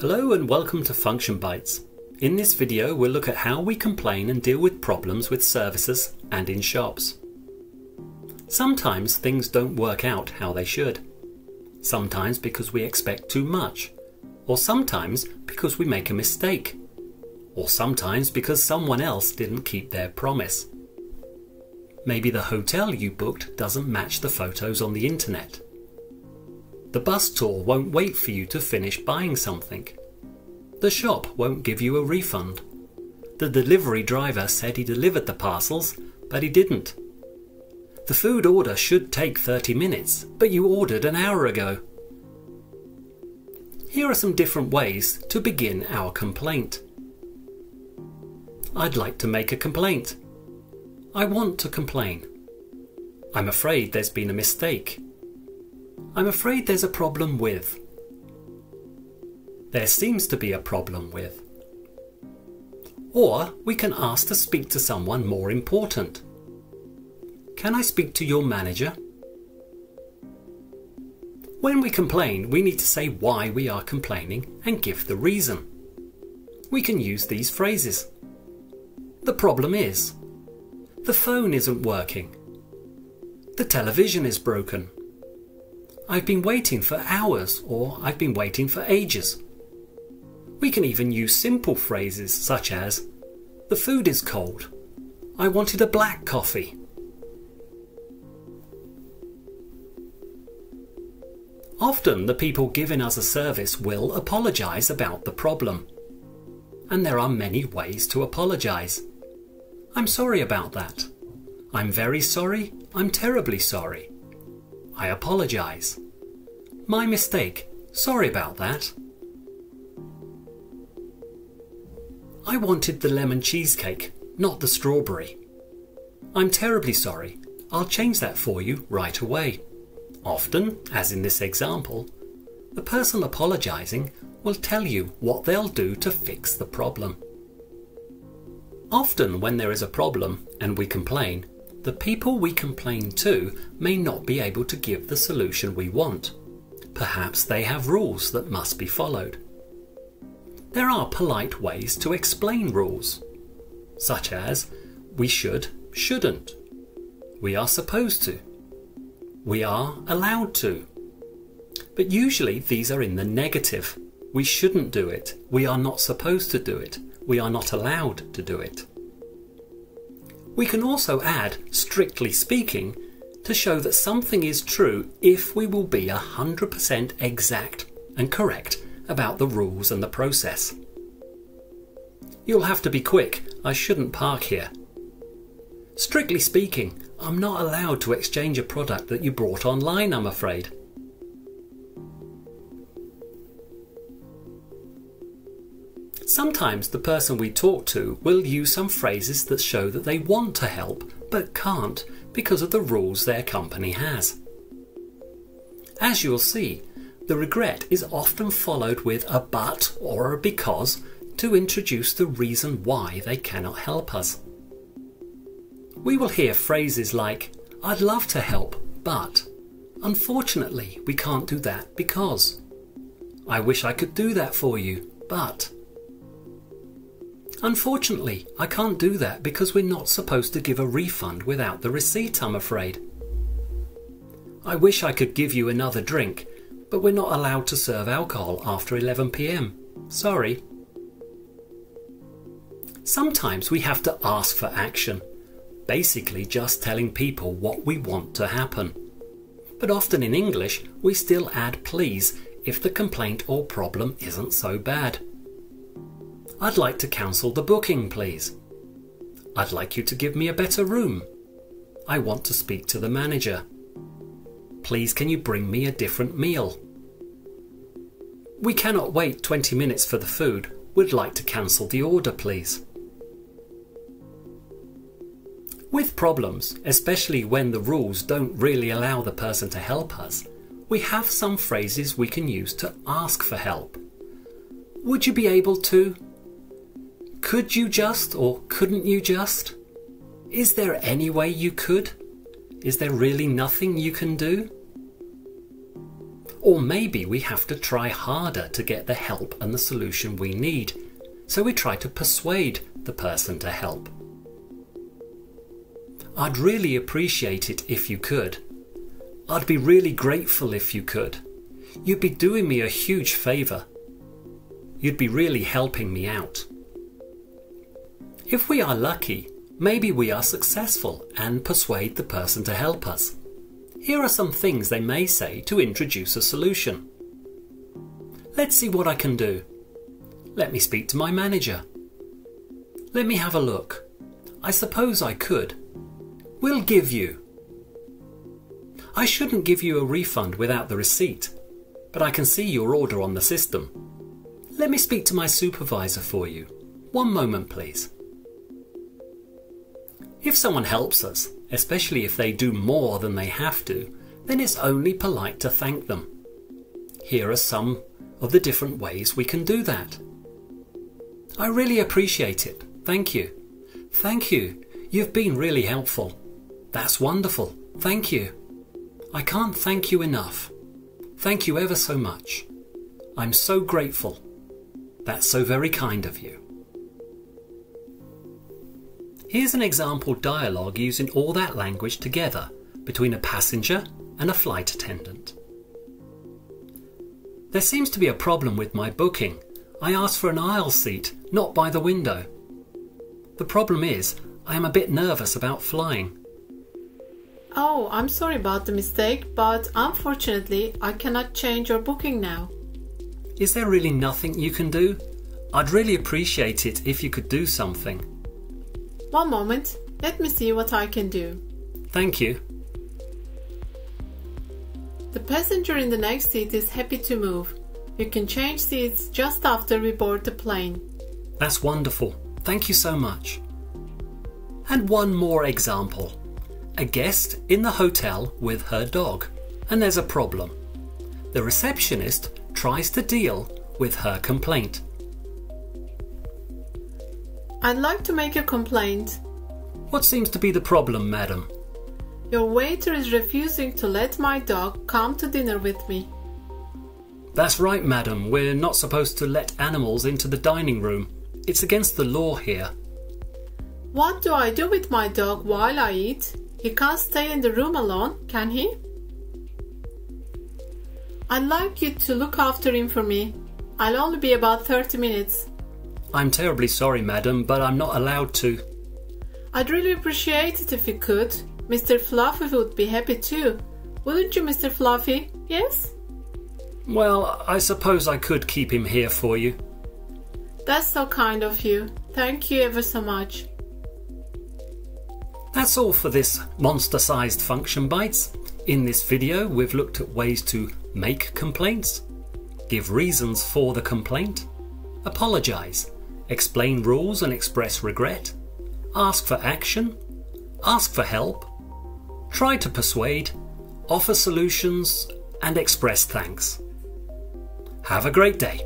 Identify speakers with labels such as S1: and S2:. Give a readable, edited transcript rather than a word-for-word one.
S1: Hello and welcome to Function Bytes. In this video we'll look at how we complain and deal with problems with services and in shops. Sometimes things don't work out how they should. Sometimes because we expect too much. Or sometimes because we make a mistake. Or sometimes because someone else didn't keep their promise. Maybe the hotel you booked doesn't match the photos on the internet. The bus tour won't wait for you to finish buying something. The shop won't give you a refund. The delivery driver said he delivered the parcels, but he didn't. The food order should take 30 minutes, but you ordered an hour ago. Here are some different ways to begin our complaint. I'd like to make a complaint. I want to complain. I'm afraid there's been a mistake. I'm afraid there's a problem with. There seems to be a problem with. Or we can ask to speak to someone more important. Can I speak to your manager? When we complain, we need to say why we are complaining and give the reason. We can use these phrases. The problem is. The phone isn't working. The television is broken. I've been waiting for hours, or I've been waiting for ages. We can even use simple phrases such as, the food is cold. I wanted a black coffee. Often the people giving us a service will apologise about the problem. And there are many ways to apologise. I'm sorry about that. I'm very sorry. I'm terribly sorry. I apologise. My mistake. Sorry about that. I wanted the lemon cheesecake, not the strawberry. I'm terribly sorry. I'll change that for you right away. Often, as in this example, the person apologising will tell you what they'll do to fix the problem. Often when there is a problem and we complain, the people we complain to may not be able to give the solution we want. Perhaps they have rules that must be followed. There are polite ways to explain rules, such as we should, shouldn't. We are supposed to. We are allowed to. But usually these are in the negative. We shouldn't do it. We are not supposed to do it. We are not allowed to do it. We can also add, strictly speaking, to show that something is true if we will be 100% exact and correct about the rules and the process. You'll have to be quick. I shouldn't park here. Strictly speaking, I'm not allowed to exchange a product that you bought online, I'm afraid. Sometimes the person we talk to will use some phrases that show that they want to help but can't because of the rules their company has. As you'll see, the regret is often followed with a but or a because to introduce the reason why they cannot help us. We will hear phrases like, I'd love to help, but unfortunately we can't do that because. I wish I could do that for you, but. Unfortunately, I can't do that because we're not supposed to give a refund without the receipt, I'm afraid. I wish I could give you another drink, but we're not allowed to serve alcohol after 11 p.m. Sorry. Sometimes we have to ask for action, basically just telling people what we want to happen. But often in English, we still add please if the complaint or problem isn't so bad. I'd like to cancel the booking, please. I'd like you to give me a better room. I want to speak to the manager. Please can you bring me a different meal? We cannot wait 20 minutes for the food. We'd like to cancel the order, please. With problems, especially when the rules don't really allow the person to help us, we have some phrases we can use to ask for help. Would you be able to? Could you just, or couldn't you just? Is there any way you could? Is there really nothing you can do? Or maybe we have to try harder to get the help and the solution we need, so we try to persuade the person to help. I'd really appreciate it if you could. I'd be really grateful if you could. You'd be doing me a huge favour. You'd be really helping me out. If we are lucky, maybe we are successful and persuade the person to help us. Here are some things they may say to introduce a solution. Let's see what I can do. Let me speak to my manager. Let me have a look. I suppose I could. We'll give you. I shouldn't give you a refund without the receipt, but I can see your order on the system. Let me speak to my supervisor for you. One moment, please. If someone helps us, especially if they do more than they have to, then it's only polite to thank them. Here are some of the different ways we can do that. I really appreciate it. Thank you. Thank you. You've been really helpful. That's wonderful. Thank you. I can't thank you enough. Thank you ever so much. I'm so grateful. That's so very kind of you. Here's an example dialogue using all that language together between a passenger and a flight attendant. There seems to be a problem with my booking. I asked for an aisle seat, not by the window. The problem is, I am a bit nervous about flying.
S2: Oh, I'm sorry about the mistake, but unfortunately I cannot change your booking now.
S1: Is there really nothing you can do? I'd really appreciate it if you could do something.
S2: One moment, let me see what I can do.
S1: Thank you.
S2: The passenger in the next seat is happy to move. You can change seats just after we board the plane.
S1: That's wonderful. Thank you so much. And one more example. A guest in the hotel with her dog, and there's a problem. The receptionist tries to deal with her complaint.
S2: I'd like to make a complaint.
S1: What seems to be the problem, madam?
S2: Your waiter is refusing to let my dog come to dinner with me.
S1: That's right, madam. We're not supposed to let animals into the dining room. It's against the law here.
S2: What do I do with my dog while I eat? He can't stay in the room alone, can he? I'd like you to look after him for me. I'll only be about 30 minutes.
S1: I'm terribly sorry, madam, but I'm not allowed to.
S2: I'd really appreciate it if you could. Mr. Fluffy would be happy too. Wouldn't you, Mr. Fluffy? Yes?
S1: Well, I suppose I could keep him here for you.
S2: That's so kind of you. Thank you ever so much.
S1: That's all for this monster-sized Function Bites. In this video, we've looked at ways to make complaints, give reasons for the complaint, apologise, explain rules and express regret, ask for action, ask for help, try to persuade, offer solutions, and express thanks. Have a great day.